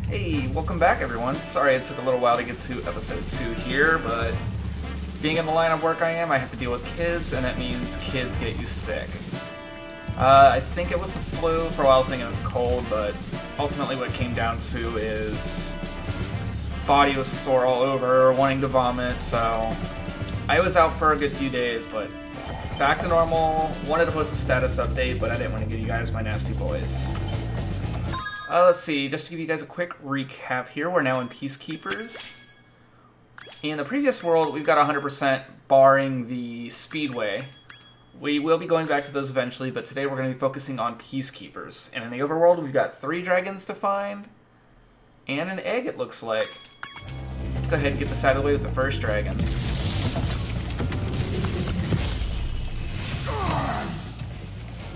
Hey, welcome back everyone. Sorry it took a little while to get to episode 2 here, but being in the line of work I have to deal with kids, and that means kids get you sick. I think it was the flu. For a while I was thinking it was cold, but ultimately what it came down to is body was sore all over, wanting to vomit, so I was out for a good few days, but back to normal. Wanted to post a status update, but I didn't want to give you guys my nasty voice. Let's see, just to give you guys a quick recap here, we're now in Peacekeepers. In the previous world, we've got 100% barring the Speedway. We will be going back to those eventually, but today we're going to be focusing on Peacekeepers. And in the overworld, we've got 3 dragons to find, and an egg, it looks like. Let's go ahead and get this out of the way with the first dragon.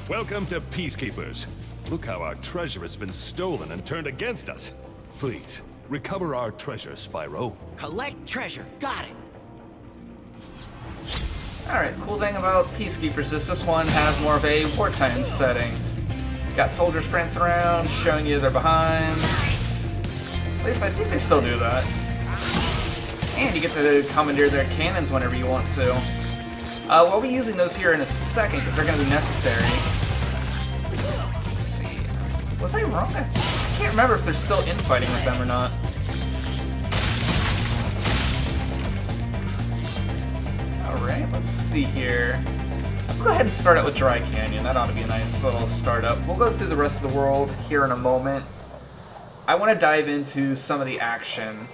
Welcome to Peacekeepers. Look how our treasure has been stolen and turned against us. Please, recover our treasure, Spyro. Collect treasure. Got it. Alright, cool thing about Peacekeepers is this one has more of a wartime setting. Got soldiers prancing around, showing you their behinds. At least I think they still do that. And you get to commandeer their cannons whenever you want to. We'll be using those here in a second because they're going to be necessary. Was I wrong? I can't remember if they're still infighting with them or not. Alright, let's see here. Let's go ahead and start out with Dry Canyon. That ought to be a nice little startup. We'll go through the rest of the world here in a moment. I want to dive into some of the action.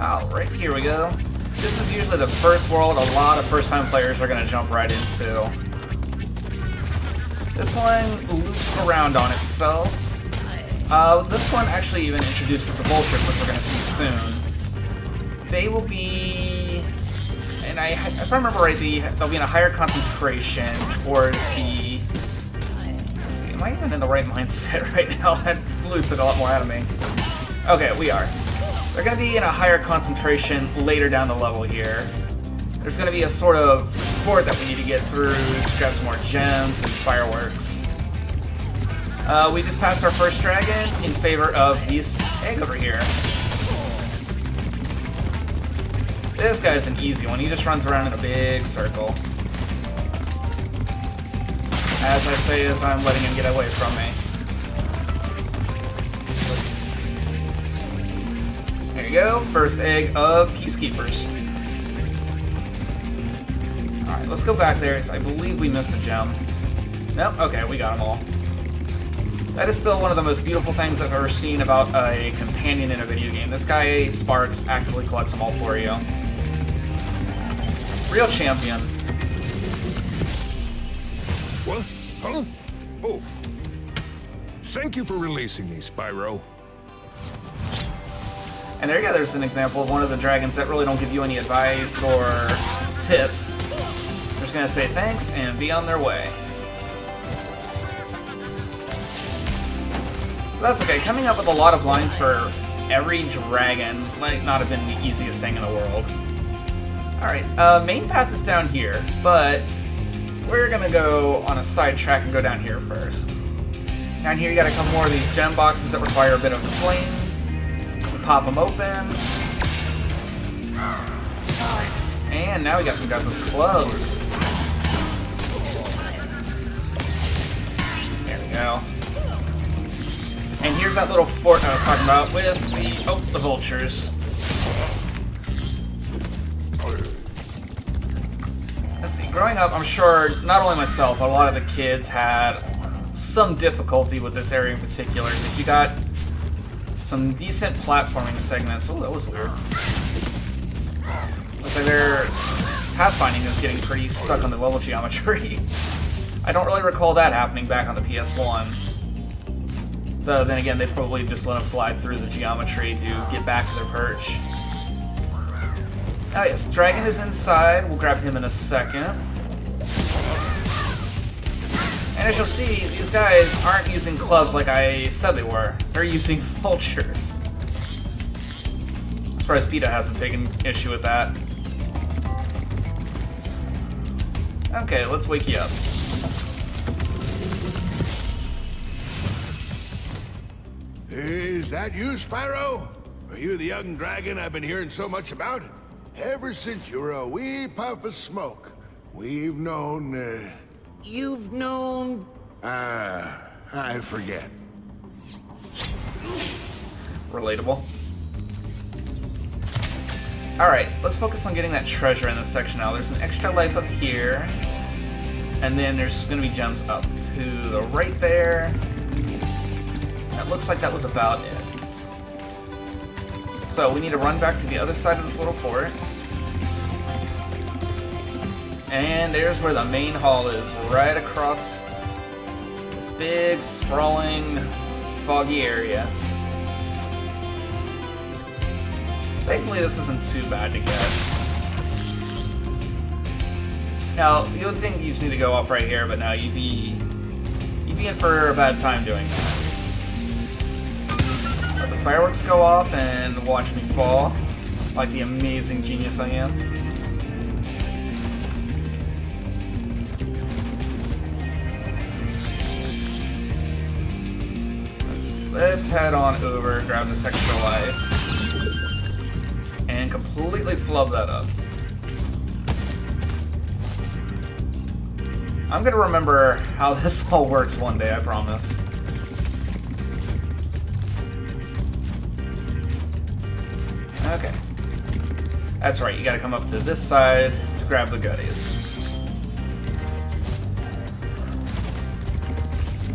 Alright, here we go. This is usually the first world a lot of first-time players are going to jump right into. This one loops around on itself. This one actually even introduces the vultures, which we're going to see soon. They will be... and if I remember right, they'll be in a higher concentration towards the... let's see, am I even in the right mindset right now? That flu took a lot more out of me. Okay, we are. They're going to be in a higher concentration later down the level here. There's going to be a sort of fort that we need to get through to grab some more gems and fireworks. We just passed our first dragon in favor of this egg over here. This guy's an easy one. He just runs around in a big circle. As I say as I'm letting him get away from me. There you go, first egg of Peacekeepers. Alright, let's go back there, because I believe we missed a gem. Nope, okay, we got them all. That is still one of the most beautiful things I've ever seen about a companion in a video game. This guy, Sparks, actively collects them all for you. Real champion. What? Huh? Oh. Thank you for releasing me, Spyro. And there you go, there's an example of one of the dragons that really don't give you any advice or tips. They're just gonna say thanks and be on their way. But that's okay, coming up with a lot of lines for every dragon might not have been the easiest thing in the world. Alright, main path is down here, but we're gonna go on a side track and go down here first. Down here you got a couple more of these gem boxes that require a bit of flame. Pop them open. And now we got some guys with clubs. There we go. And here's that little fort I was talking about with the vultures. Let's see, growing up, I'm sure not only myself, but a lot of the kids had some difficulty with this area in particular. If you got some decent platforming segments. Oh, that was weird. Looks like their pathfinding is getting pretty stuck on the level geometry. I don't really recall that happening back on the PS1. Though then again, they probably just let them fly through the geometry to get back to their perch. Oh yes, Dragon is inside. We'll grab him in a second. And as you'll see, these guys aren't using clubs like I said they were. They're using vultures. As far as PETA hasn't taken issue with that. Okay, let's wake you up. Is that you, Spyro? Are you the young dragon I've been hearing so much about? Ever since you were a wee puff of smoke, we've known, You've known... I forget. Relatable. Alright, let's focus on getting that treasure in this section now. There's an extra life up here. And then there's going to be gems up to the right there. That looks like that was about it. So we need to run back to the other side of this little fort. And there's where the main hall is, right across this big, sprawling, foggy area. Thankfully, this isn't too bad to get. Now, you would think you just need to go off right here, but no, you'd be in for a bad time doing that. Let the fireworks go off and watch me fall, like the amazing genius I am. Let's head on over, grab this extra life, and completely flub that up. I'm gonna remember how this all works one day, I promise. Okay. That's right, you gotta come up to this side to grab the goodies.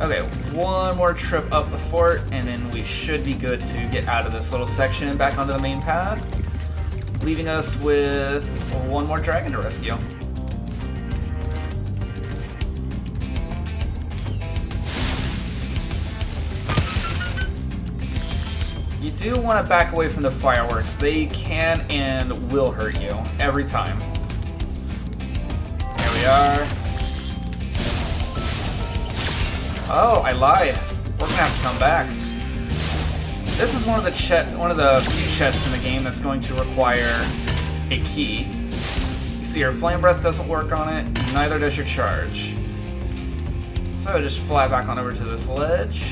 Okay, one more trip up the fort, and then we should be good to get out of this little section and back onto the main path, leaving us with one more dragon to rescue. You do want to back away from the fireworks. They can and will hurt you every time. There we are. Oh, I lied. We're gonna have to come back. This is one of the few chests in the game that's going to require a key. You see, your flame breath doesn't work on it, neither does your charge. So just fly back on over to this ledge.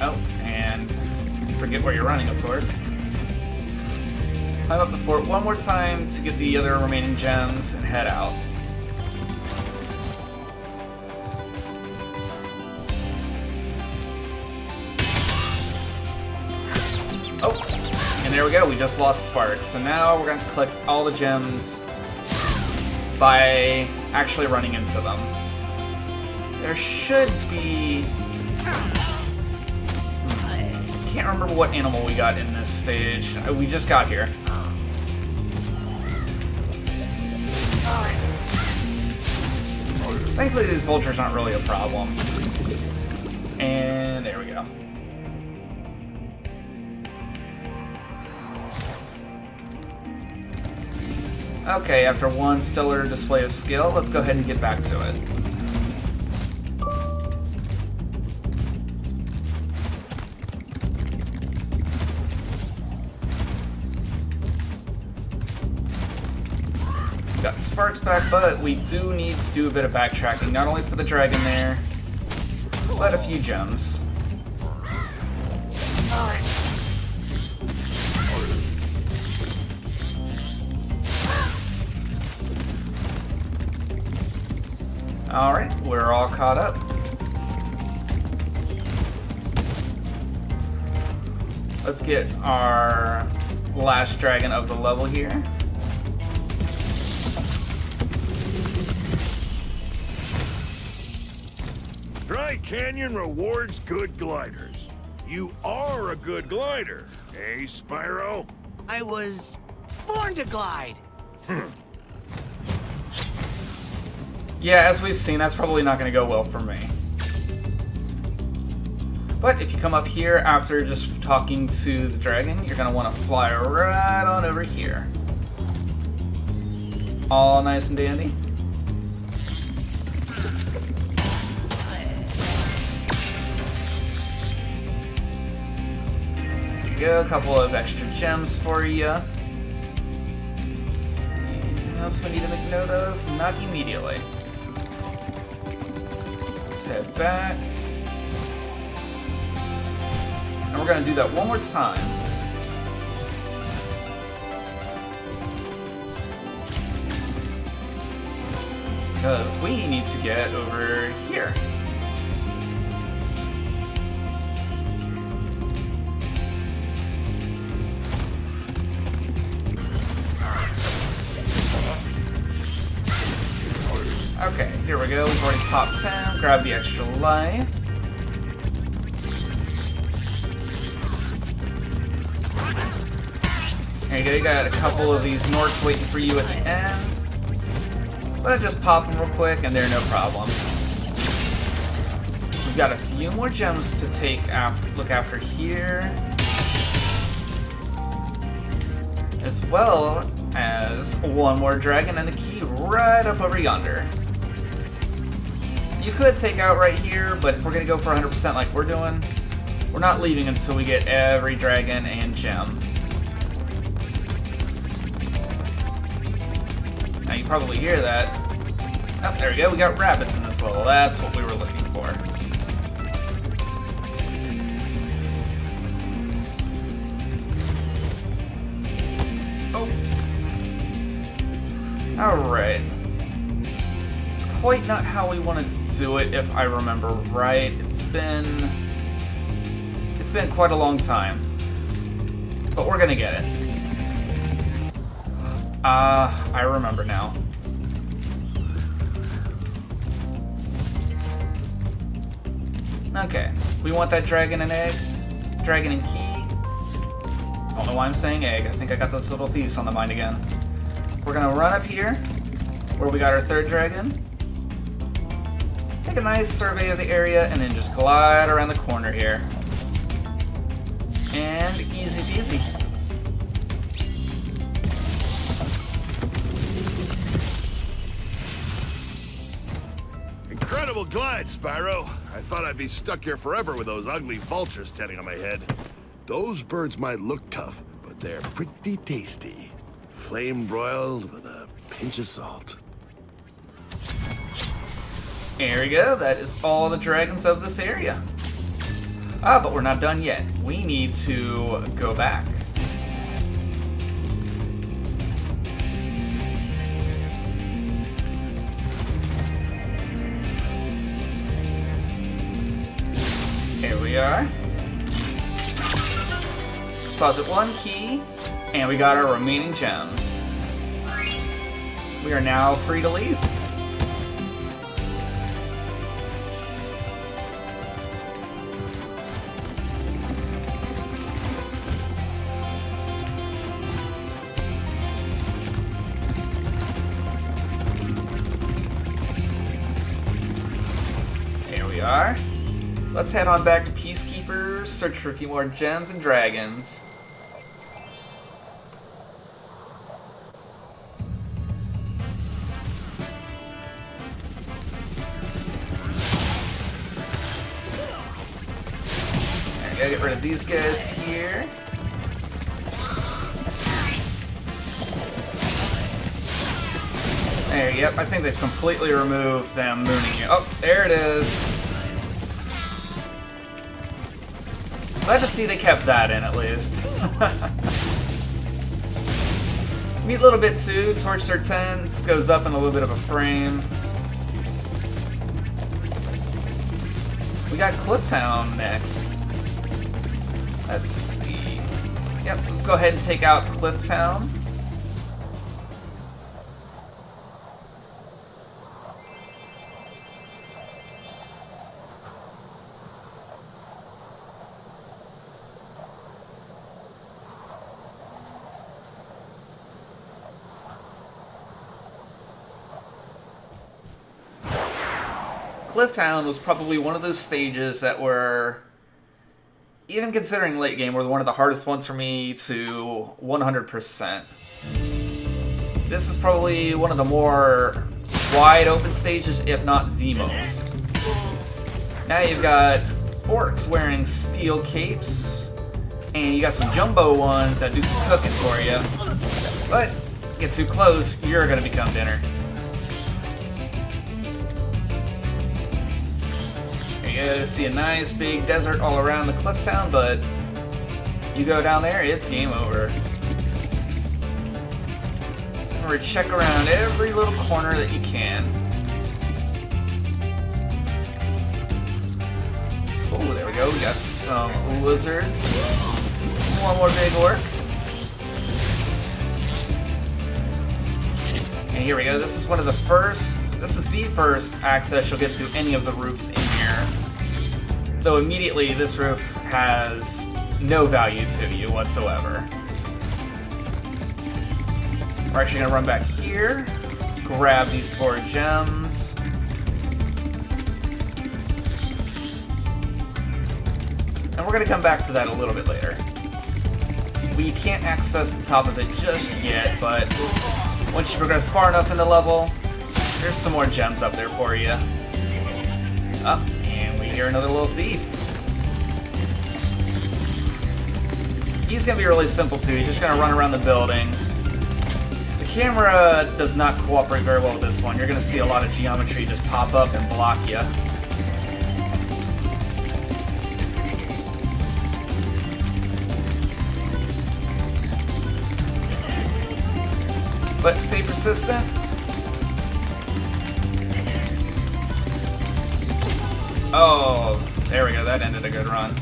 Oh, and forget where you're running, of course. Climb up the fort one more time to get the other remaining gems and head out. Oh, and there we go, we just lost sparks. So now we're going to collect all the gems by actually running into them. There should be... I can't remember what animal we got in this stage. We just got here. Thankfully, these vultures aren't really a problem. And there we go. Okay, after one stellar display of skill, let's go ahead and get back to it. Got sparks back, but we do need to do a bit of backtracking, not only for the dragon there, but a few gems. Alright, we're all caught up. Let's get our last dragon of the level here. Dry Canyon rewards good gliders. You are a good glider, eh, Spyro? I was born to glide. Yeah, as we've seen, that's probably not going to go well for me. But if you come up here after just talking to the dragon, you're going to want to fly right on over here. All nice and dandy. There you go, a couple of extra gems for you. Anything else we need to make note of? Not immediately. Let's head back. And we're going to do that one more time. Because we need to get over here. Okay, here we go. We've already popped him. Grab the extra life. There you go. You got a couple of these Norks waiting for you at the end. But just pop them real quick, and they're no problem. We've got a few more gems to look after here, as well as one more dragon and a key right up over yonder. You could take out right here, but if we're going to go for 100% like we're doing, we're not leaving until we get every dragon and gem. Now you probably hear that. Oh, there we go, we got rabbits in this level. That's what we were looking for. Oh. Alright. It's quite not how we want to do it, if I remember right. It's been quite a long time. But we're gonna get it. I remember now. Okay, we want that dragon and egg, dragon and key. Don't know why I'm saying egg. I think I got those little thieves on the mind again. We're gonna run up here, where we got our third dragon. Take a nice survey of the area, and then just glide around the corner here. And easy peasy. Incredible glide, Spyro. I thought I'd be stuck here forever with those ugly vultures standing on my head. Those birds might look tough, but they're pretty tasty. Flame broiled with a pinch of salt. There we go, that is all the dragons of this area. Ah, but we're not done yet. We need to go back. Here we are. Deposit one key, and we got our remaining gems. We are now free to leave. Here we are. Let's head on back to Peacekeepers, search for a few more gems and dragons. There we go, get rid of these guys here. There, yep, I think they've completely removed them mooning you. Oh, there it is. Glad to see they kept that in, at least. Neat little bit too, torch their tents, goes up in a little bit of a frame. We got Clifftown next. Let's see. Yep, let's go ahead and take out Clifftown. Clifftown was probably one of those stages that were even considering late game, were one of the hardest ones for me to 100%. This is probably one of the more wide open stages, if not the most. Now you've got orcs wearing steel capes, and you got some jumbo ones that do some cooking for you. But get too close, you're gonna become dinner. There you go, see a nice big desert all around the cliff town, but you go down there, it's game over. Remember, check around every little corner that you can. Oh, there we go. We got some lizards. One more big orc. And here we go. This is one of the first. This is the first access you'll get to any of the roofs in here. Though immediately this roof has no value to you whatsoever. We're actually gonna run back here, grab these 4 gems. And we're gonna come back to that a little bit later. We can't access the top of it just yet, but once you progress far enough in the level, there's some more gems up there for you. Up, and we hear another little thief. He's gonna be really simple too. He's just gonna run around the building. The camera does not cooperate very well with this one. You're gonna see a lot of geometry just pop up and block you. But stay persistent. Oh, there we go. That ended a good run.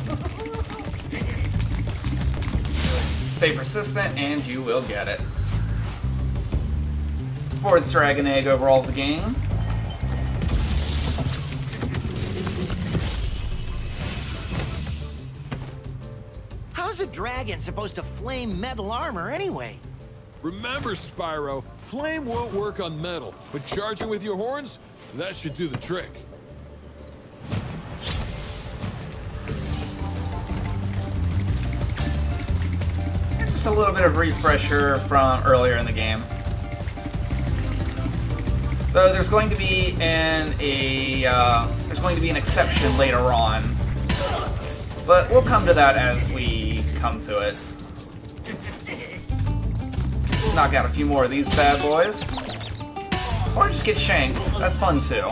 Stay persistent, and you will get it. 4th Dragon Egg overall of the game. How's a dragon supposed to flame metal armor anyway? Remember, Spyro, flame won't work on metal, but charging with your horns, that should do the trick. Just a little bit of refresher from earlier in the game. So there's going to be an exception later on, but we'll come to that as we come to it. Knock out a few more of these bad boys, or just get shanked. That's fun too.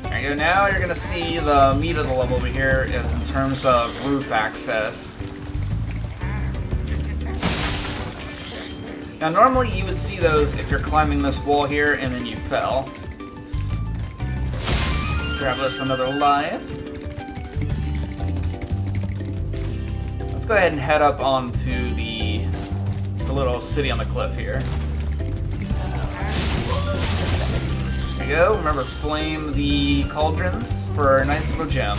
There you go. Now you're gonna see the meat of the level over here is in terms of roof access. Now normally you would see those if you're climbing this wall here and then you fell. Grab us another life. Let's go ahead and head up onto the little city on the cliff here. There you go. Remember, flame the cauldrons for a nice little gem.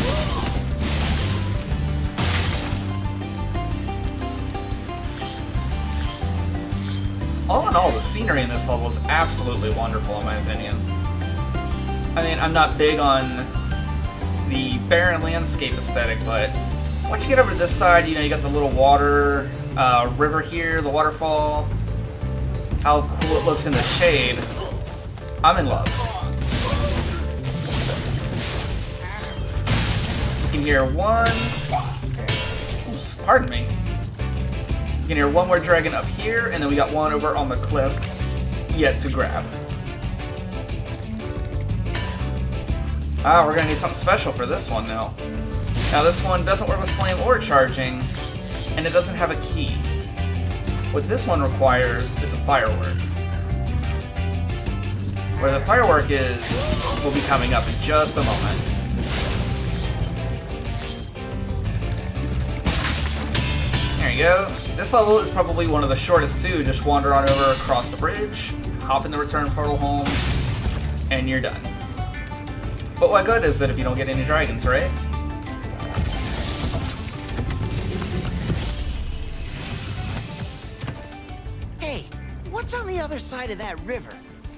All in all, the scenery in this level is absolutely wonderful, in my opinion. I mean, I'm not big on the barren landscape aesthetic, but once you get over to this side, you know, you got the little water river here, the waterfall. How cool it looks in the shade. I'm in love. You can hear one... Oops, pardon me. You can hear one more dragon up here, and then we got one over on the cliffs yet to grab. Ah, we're gonna need something special for this one now. Now this one doesn't work with flame or charging, and it doesn't have a key. What this one requires is a firework. Where the firework is will be coming up in just a moment. There you go. This level is probably one of the shortest too. Just wander on over across the bridge, hop in the return portal home, and you're done. But what good is it if you don't get any dragons, right? Hey, what's on the other side of that river?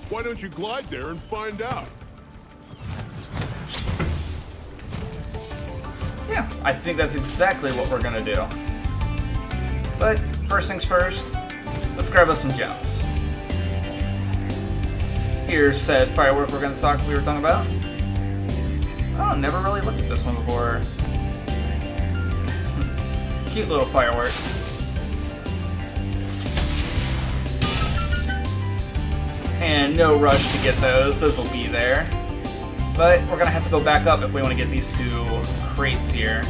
Why don't you glide there and find out? Yeah, I think that's exactly what we're gonna do. But first things first, let's grab us some gems. Here's said firework we were talking about. Oh, never really looked at this one before. Cute little firework. And no rush to get those. Those will be there. But we're gonna have to go back up if we want to get these two crates here.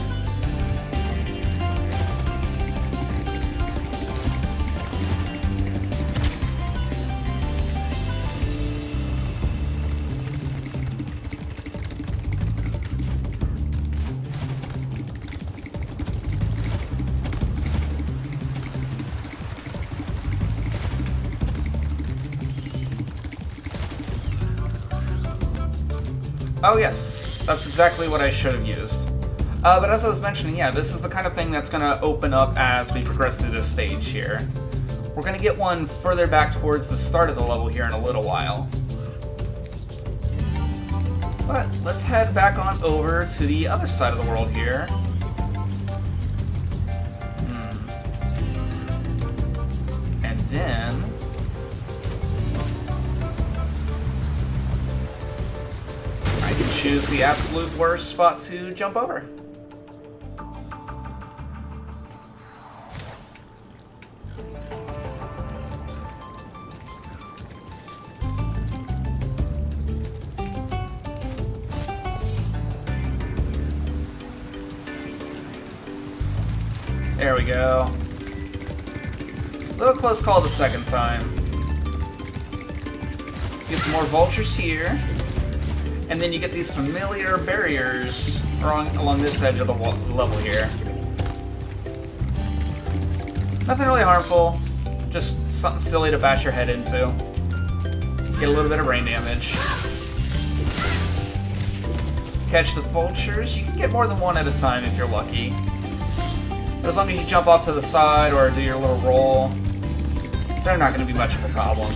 Oh yes, that's exactly what I should have used. But as I was mentioning, yeah, this is the kind of thing that's going to open up as we progress through this stage here. We're going to get one further back towards the start of the level here in a little while. But let's head back on over to the other side of the world here. And then... I can choose the absolute worst spot to jump over. There we go. A little close call the second time. Get some more vultures here. And then you get these familiar barriers along this edge of the level here. Nothing really harmful, just something silly to bash your head into. Get a little bit of brain damage. Catch the vultures. You can get more than one at a time if you're lucky. But as long as you jump off to the side or do your little roll, they're not going to be much of a problem.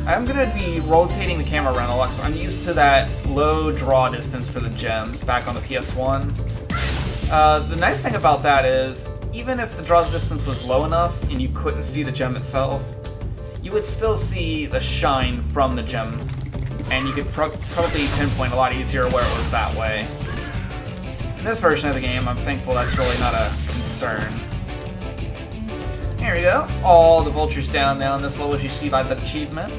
I'm going to be rotating the camera around a lot because I'm used to that low draw distance for the gems back on the PS1. The nice thing about that is, even if the draw distance was low enough and you couldn't see the gem itself, you would still see the shine from the gem, and you could probably pinpoint a lot easier where it was that way. In this version of the game, I'm thankful that's really not a concern. There we go. All the vultures down now in this level, as you see by the achievement.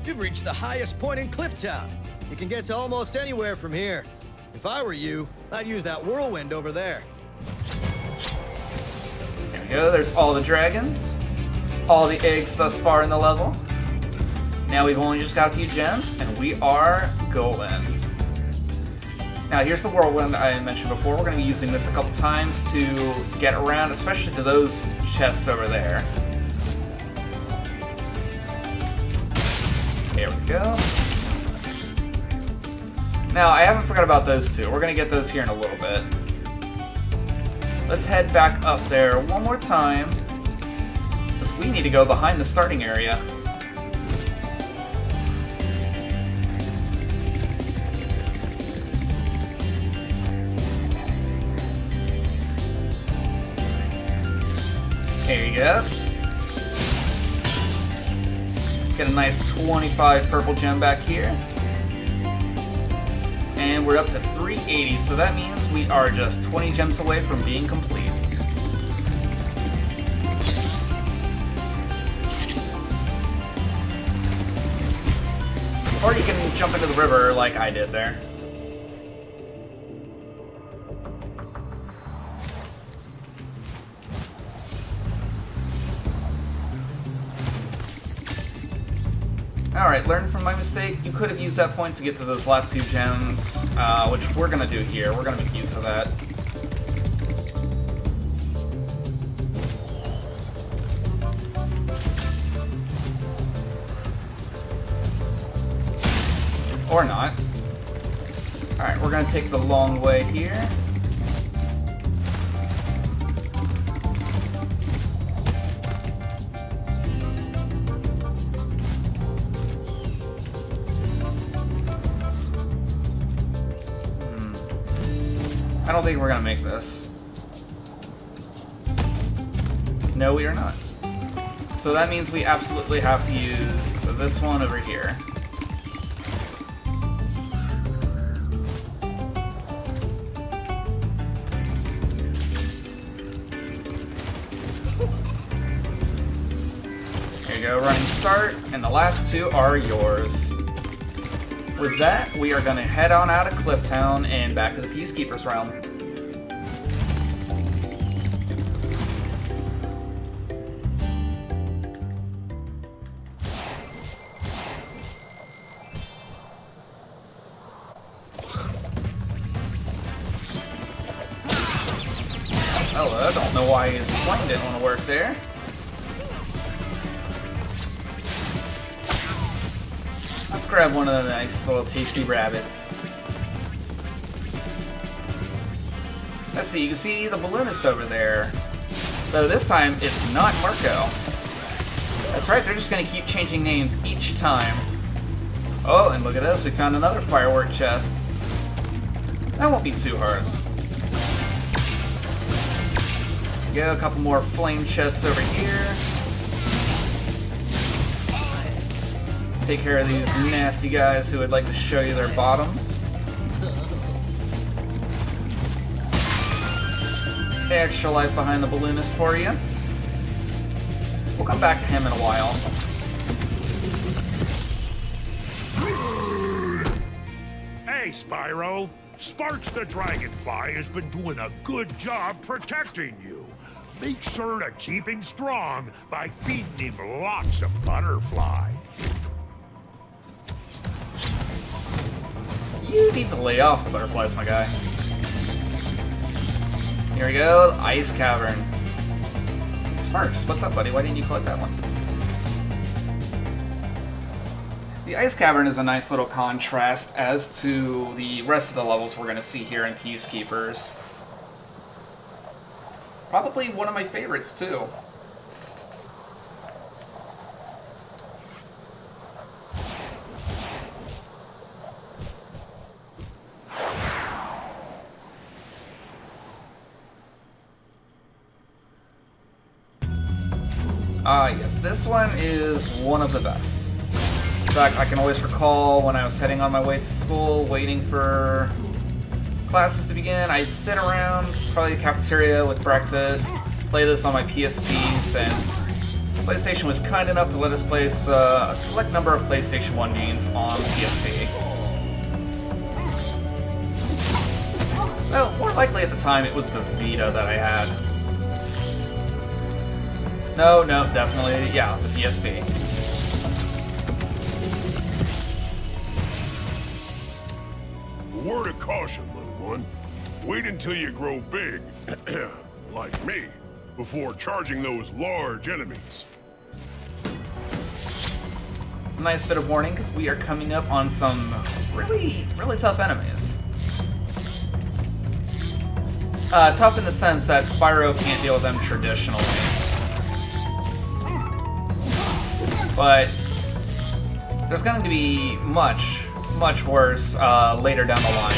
You've reached the highest point in Clifftown. You can get to almost anywhere from here. If I were you, I'd use that whirlwind over there. There we go. There's all the dragons. All the eggs thus far in the level. Now we've only just got a few gems, and we are golden. Now here's the whirlwind I mentioned before. We're going to be using this a couple times to get around, especially to those chests over there. There we go. Now, I haven't forgot about those two. We're going to get those here in a little bit. Let's head back up there one more time, because we need to go behind the starting area. There you go. Get a nice 25 purple gem back here. And we're up to 380, so that means we are just 20 gems away from being complete. Or you can jump into the river like I did there. Alright, learn from my mistake. You could have used that point to get to those last two gems, which we're going to do here. We're going to make use of that. Or not. Alright, we're going to take the long way here. I don't think we're gonna make this. No, we are not. So that means we absolutely have to use this one over here. There you go, running start, and the last two are yours. With that, we are going to head on out of Clifftown and back to the Peacekeeper's realm. Hello, I don't know why his flame didn't want to work there. Let's grab one of the nice little tasty rabbits. Let's see, you can see the balloonist over there. Though this time, it's not Marco. That's right, they're just going to keep changing names each time. Oh, and look at this, we found another firework chest. That won't be too hard. Go, a couple more flame chests over here. Take care of these nasty guys who would like to show you their bottoms. Extra life behind the balloonist for you. We'll come back to him in a while. Hey, Spyro. Sparks the Dragonfly has been doing a good job protecting you. Make sure to keep him strong by feeding him lots of butterflies. You need to lay off the butterflies, my guy. Here we go, Ice Cavern. Sparks, what's up, buddy? Why didn't you collect that one? The Ice Cavern is a nice little contrast as to the rest of the levels we're going to see here in Peacekeepers. Probably one of my favorites, too. Ah, yes, this one is one of the best. In fact, I can always recall when I was heading on my way to school, waiting for classes to begin, I'd sit around, probably the cafeteria with breakfast, play this on my PSP since PlayStation was kind enough to let us place a select number of PlayStation 1 games on PSP. Well, more likely at the time it was the Vita that I had. No, definitely, yeah, the PSP. Word of caution, little one. Wait until you grow big, like me, before charging those large enemies. Nice bit of warning, because we are coming up on some really tough enemies. Tough in the sense that Spyro can't deal with them traditionally. But there's going to be much worse later down the line.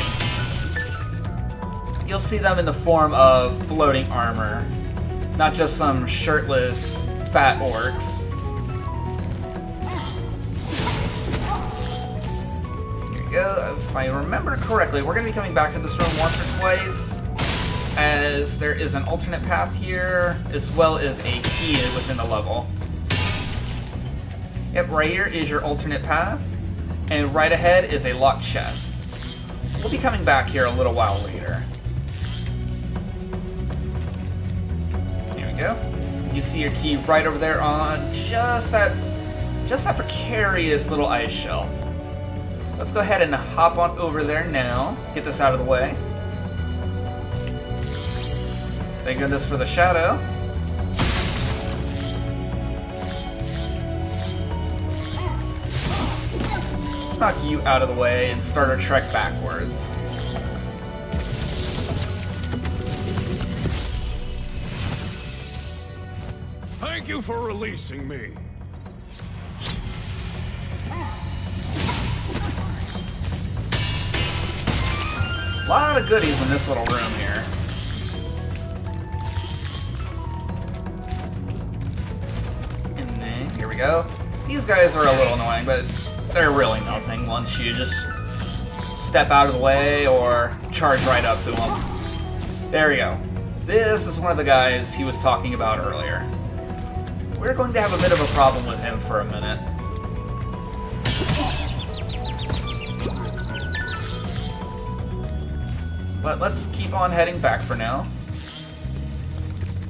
You'll see them in the form of floating armor, not just some shirtless, fat orcs. Here we go. If I remember correctly, we're going to be coming back to this room once or twice, as there is an alternate path here, as well as a key within the level. Yep, right here is your alternate path, and right ahead is a locked chest. We'll be coming back here a little while later. Here we go. You see your key right over there on just that precarious little ice shelf. Let's go ahead and hop on over there now. Get this out of the way. Thank goodness for the shadow. Let's knock you out of the way and start our trek backwards. Thank you for releasing me. lot of goodies in this little room here. And then, here we go. These guys are a little annoying, but they're really nothing once you just step out of the way or charge right up to them. There we go. This is one of the guys he was talking about earlier. We're going to have a bit of a problem with him for a minute. But let's keep on heading back for now.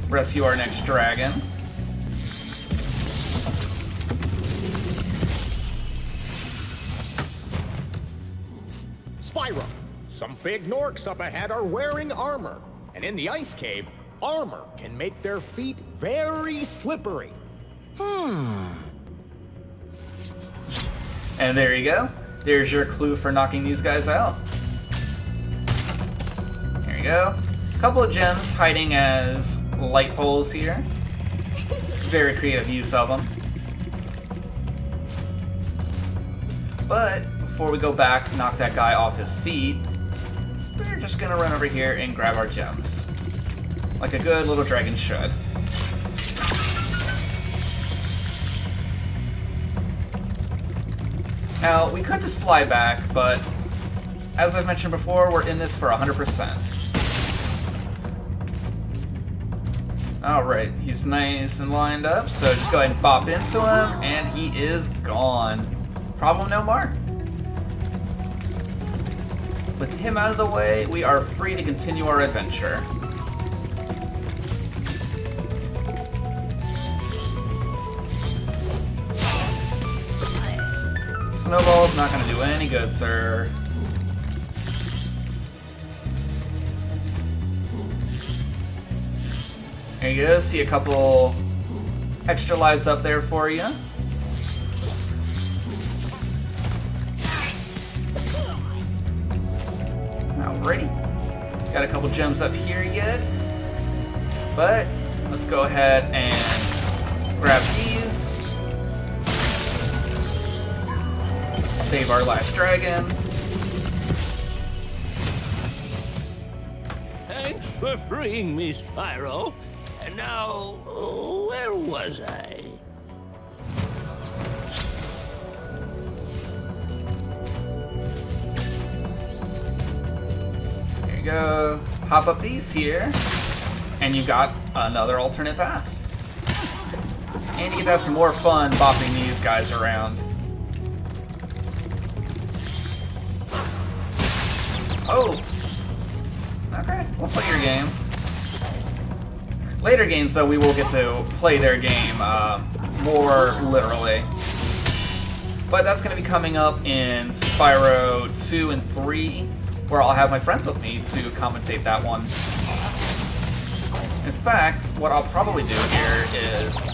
Rescue our next dragon. Spyro, some big Norks up ahead are wearing armor. And in the ice cave, armor can make their feet very slippery. And there you go. There's your clue for knocking these guys out. There you go. A couple of gems hiding as light poles here. Very creative use of them. But before we go back and knock that guy off his feet, we're just gonna run over here and grab our gems. Like a good little dragon should. Now, we could just fly back, but as I've mentioned before, we're in this for 100%. Alright, he's nice and lined up, so just go ahead and bop into him, and he is gone. Problem no more. With him out of the way, we are free to continue our adventure. Snowball's not gonna do any good, sir. There you go, see a couple extra lives up there for you. Alrighty. Got a couple gems up here yet. But let's go ahead and grab these. Save our last dragon. Thanks for freeing me, Spyro. And now, where was I? There you go. Hop up these here, and you got another alternate path. And you get to have some more fun bopping these guys around. Oh! Okay, we'll play your game. Later games, though, we will get to play their game more literally. But that's going to be coming up in Spyro 2 and 3, where I'll have my friends with me to commentate that one. In fact, what I'll probably do here is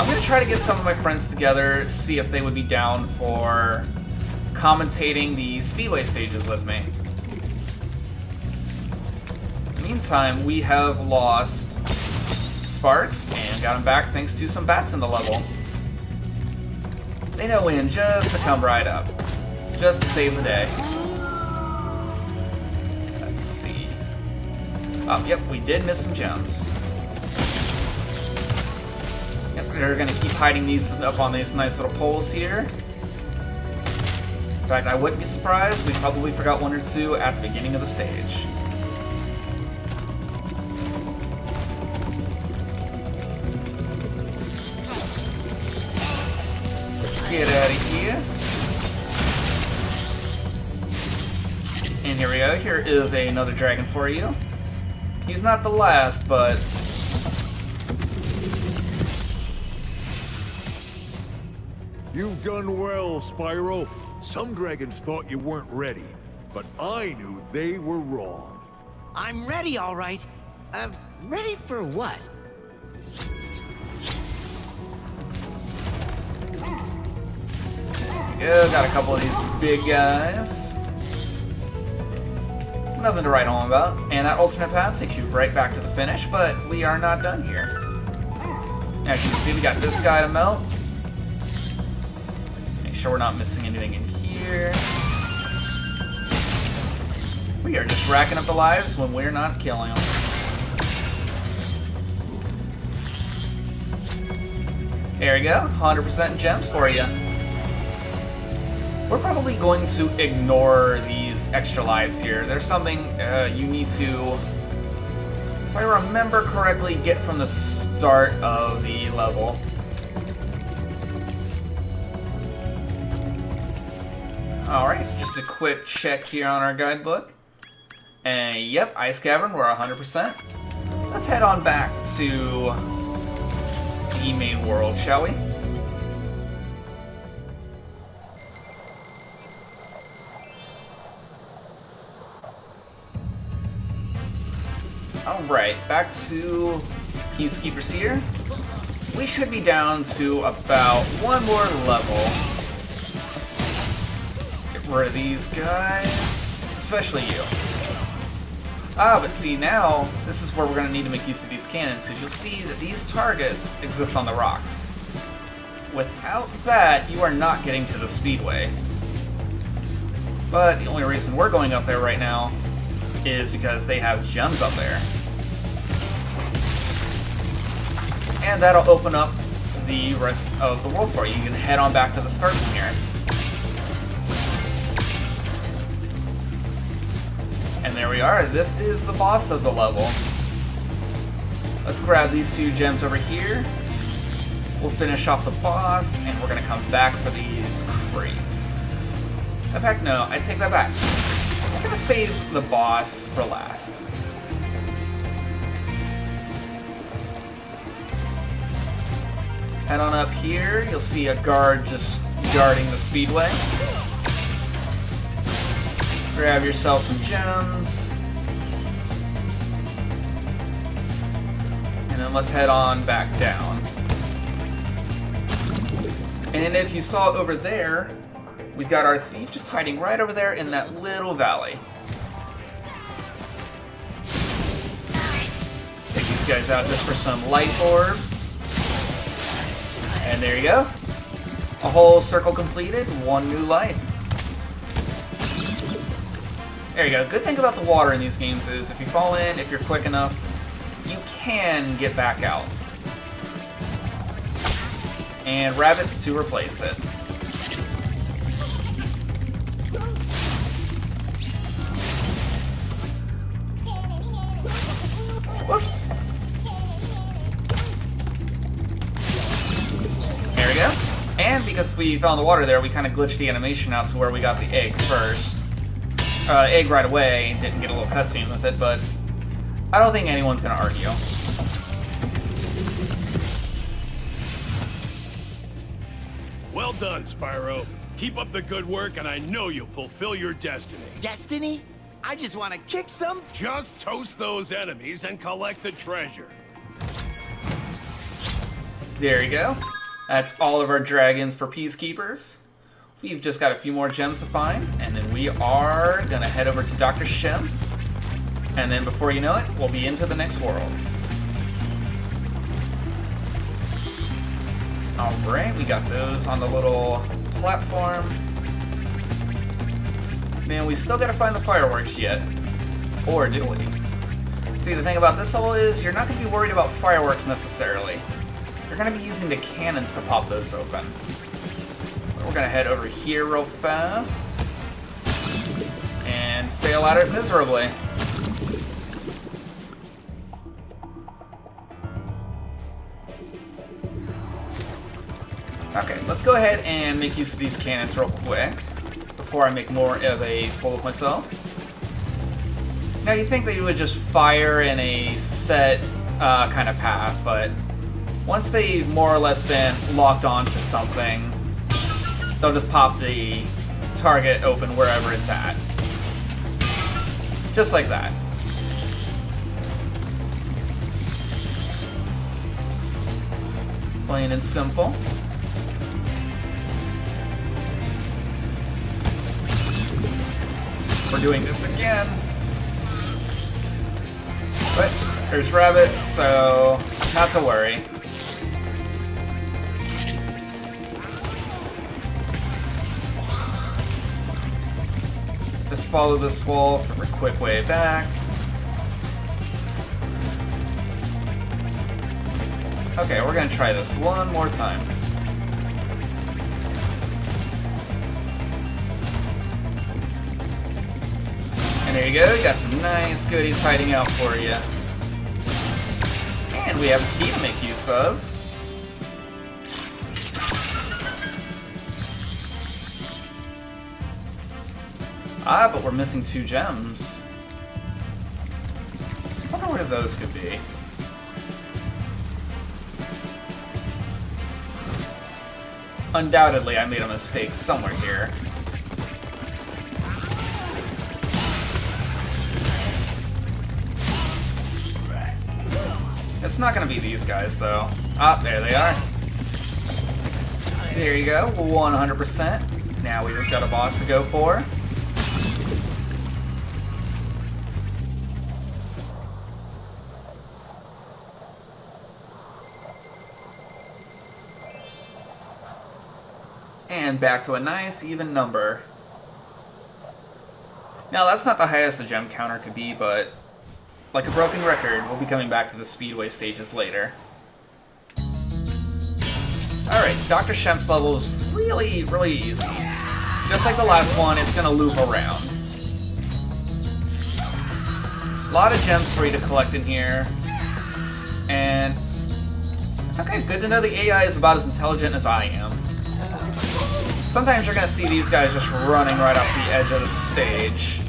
I'm going to try to get some of my friends together, see if they would be down for commentating the Speedway stages with me. Meantime, we have lost Sparks and got him back thanks to some bats in the level. They know when just to come right up, just to save the day. Let's see. Oh, yep, we did miss some gems. Yep, they're gonna keep hiding these up on these nice little poles here. In fact, I wouldn't be surprised. We probably forgot one or two at the beginning of the stage. Get out of here. And here we go. Here is another dragon for you. He's not the last, but You've done well, Spyro. Some dragons thought you weren't ready, but I knew they were wrong. I'm ready, all right. Ready for what? yeah, got a couple of these big guys. Nothing to write home about. And that alternate path takes you right back to the finish, but we are not done here. As you can see, we got this guy to melt. Make sure we're not missing anything in here. We are just racking up the lives when we're not killing them. There we go, 100% gems for you. We're probably going to ignore these extra lives here. There's something you need to, if I remember correctly, get from the start of the level. Alright, just a quick check here on our guidebook. And yep, Ice Cavern, we're 100%. Let's head on back to the main world, shall we? Alright, back to Peacekeepers here. We should be down to about one more level. Get rid of these guys, especially you. Ah, but see now, this is where we're going to need to make use of these cannons, because you'll see that these targets exist on the rocks. Without that, you are not getting to the speedway. But the only reason we're going up there right now is because they have gems up there. And that'll open up the rest of the world for you. You can head on back to the start from here. And there we are. This is the boss of the level. Let's grab these 2 gems over here. We'll finish off the boss, and we're going to come back for these crates. In fact, no, I take that back. I'm going to save the boss for last. Head on up here, you'll see a guard just guarding the speedway. Grab yourself some gems. And then let's head on back down. And if you saw over there, we've got our thief just hiding right over there in that little valley. Take these guys out just for some light orbs. And there you go. A whole circle completed, 1 new life. There you go. Good thing about the water in these games is if you fall in, if you're quick enough, you can get back out. And rabbits to replace it. Whoops. There we go. And because we fell in the water there, we kind of glitched the animation out to where we got the egg first. Egg right away, didn't get a little cutscene with it, but I don't think anyone's going to argue. Well done, Spyro. Keep up the good work, and I know you'll fulfill your destiny. Destiny? I just want to kick some... Just toast those enemies and collect the treasure. There you go. That's all of our dragons for Peacekeepers. We've just got a few more gems to find, and then we are going to head over to Dr. Shem. And then before you know it, we'll be into the next world. Alright, we got those on the little platform. Man, we still gotta find the fireworks yet. Or do we? See, the thing about this level is you're not gonna be worried about fireworks necessarily. You're gonna be using the cannons to pop those open. We're gonna head over here real fast. And fail at it miserably. Okay, let's go ahead and make use of these cannons real quick before I make more of a fool of myself. Now, you think that you would just fire in a set kind of path, but once they've more or less been locked onto something, they'll just pop the target open wherever it's at. Just like that. Plain and simple. We're doing this again. But there's rabbits, so not to worry. Just follow this wall for a quick way back. Okay, we're gonna try this one more time. And there you go, got some nice goodies hiding out for you. And we have a key to make use of. Ah, but we're missing 2 gems. I wonder where those could be. Undoubtedly, I made a mistake somewhere here. It's not gonna be these guys, though. Ah, there they are. There you go, 100%. Now we just got a boss to go for. And back to a nice, even number. Now, that's not the highest the gem counter could be, but like a broken record, we'll be coming back to the Speedway stages later. Alright, Dr. Shemp's level is really, really easy. Just like the last one, it's gonna loop around. A lot of gems for you to collect in here. And okay, good to know the AI is about as intelligent as I am. Sometimes you're gonna see these guys just running right off the edge of the stage.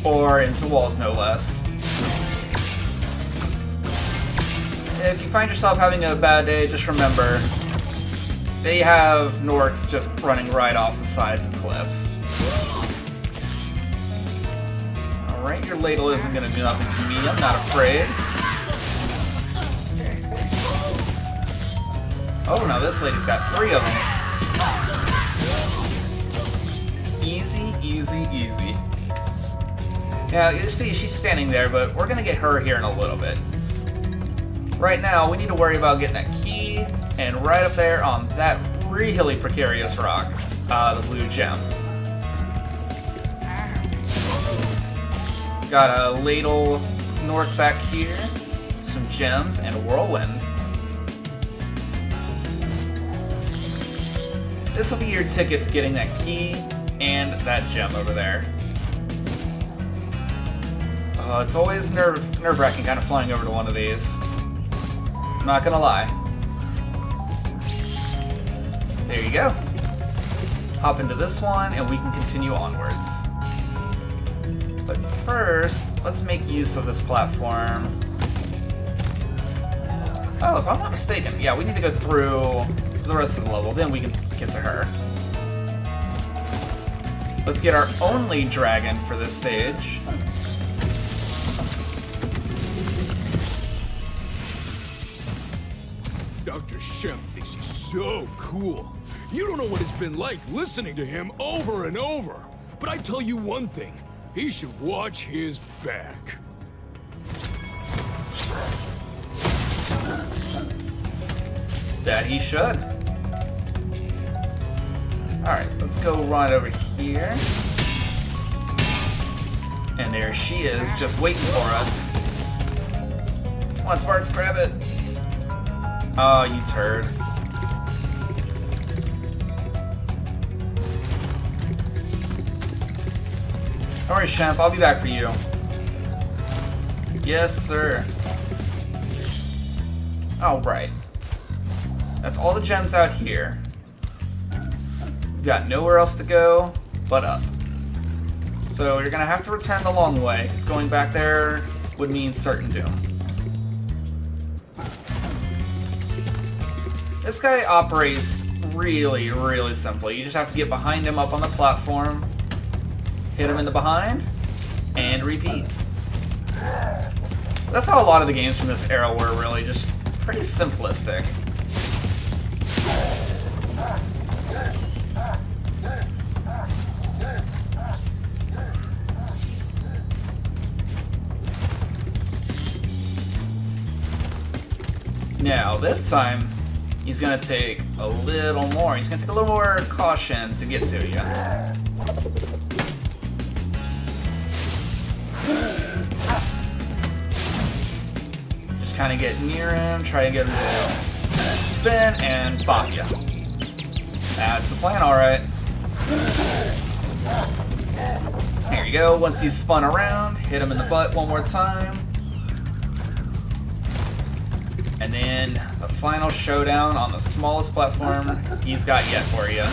Or into walls, no less. If you find yourself having a bad day, just remember, they have Norks just running right off the sides of cliffs. Alright, your ladle isn't gonna do nothing to me, I'm not afraid. Oh, now this lady's got 3 of them. Easy, easy, easy. Yeah, you see, she's standing there, but we're gonna get her here in a little bit. Right now, we need to worry about getting that key, and right up there on that really precarious rock, the blue gem. Got a ladle north back here, some gems, and a whirlwind. This will be your ticket to getting that key and that gem over there. It's always nerve-wracking kind of flying over to one of these. I'm not gonna lie. There you go. Hop into this one and we can continue onwards. But first, let's make use of this platform. Oh, if I'm not mistaken, yeah, we need to go through the rest of the level, then we can get to her. Let's get our only dragon for this stage. Dr. Shemp thinks he's so cool. You don't know what it's been like listening to him over and over. But I tell you one thing, he should watch his back. That he should. Alright, let's go right over here. And there she is, just waiting for us. Come on, Sparks, grab it. Oh, you turd. Don't worry, Shemp, I'll be back for you. Yes, sir. Oh, right. That's all the gems out here. We've got nowhere else to go but up. So you're gonna have to return the long way, because going back there would mean certain doom. This guy operates really, really simply. You just have to get behind him up on the platform, hit him in the behind, and repeat. That's how a lot of the games from this era were, really, just pretty simplistic. Now, this time, he's gonna take a little more. He's gonna take a little more caution to get to you. Just kind of get near him, try and get him to spin, and bop ya. That's the plan, alright. There you go. Once he's spun around, hit him in the butt one more time. And then the final showdown on the smallest platform he's got yet for you.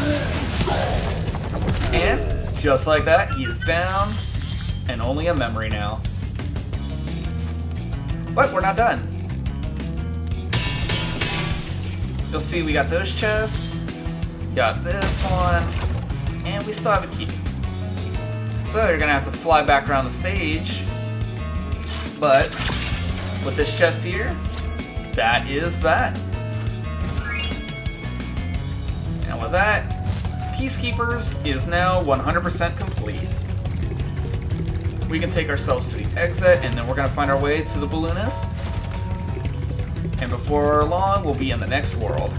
And just like that, he is down and only a memory now. But we're not done. You'll see we got those chests, got this one, and we still have a key. So you're gonna have to fly back around the stage. But with this chest here, that is that. And with that, Peacekeepers is now 100% complete. We can take ourselves to the exit, and then we're gonna find our way to the balloonist. And before long, we'll be in the next world.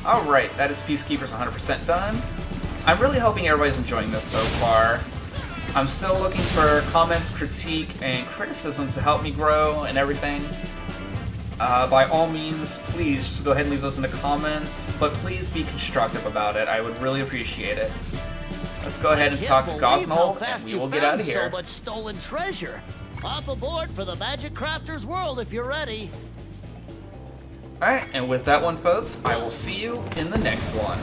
Alright, that is Peacekeepers 100% done. I'm really hoping everybody's enjoying this so far. I'm still looking for comments, critique, and criticism to help me grow and everything. By all means, please just go ahead and leave those in the comments, but please be constructive about it. I would really appreciate it. Let's go ahead and talk to Gosnold, and we will get out of here. So much stolen treasure. Hop aboard for the Magic Crafter's world if you're ready. Alright, and with that one, folks, I will see you in the next one.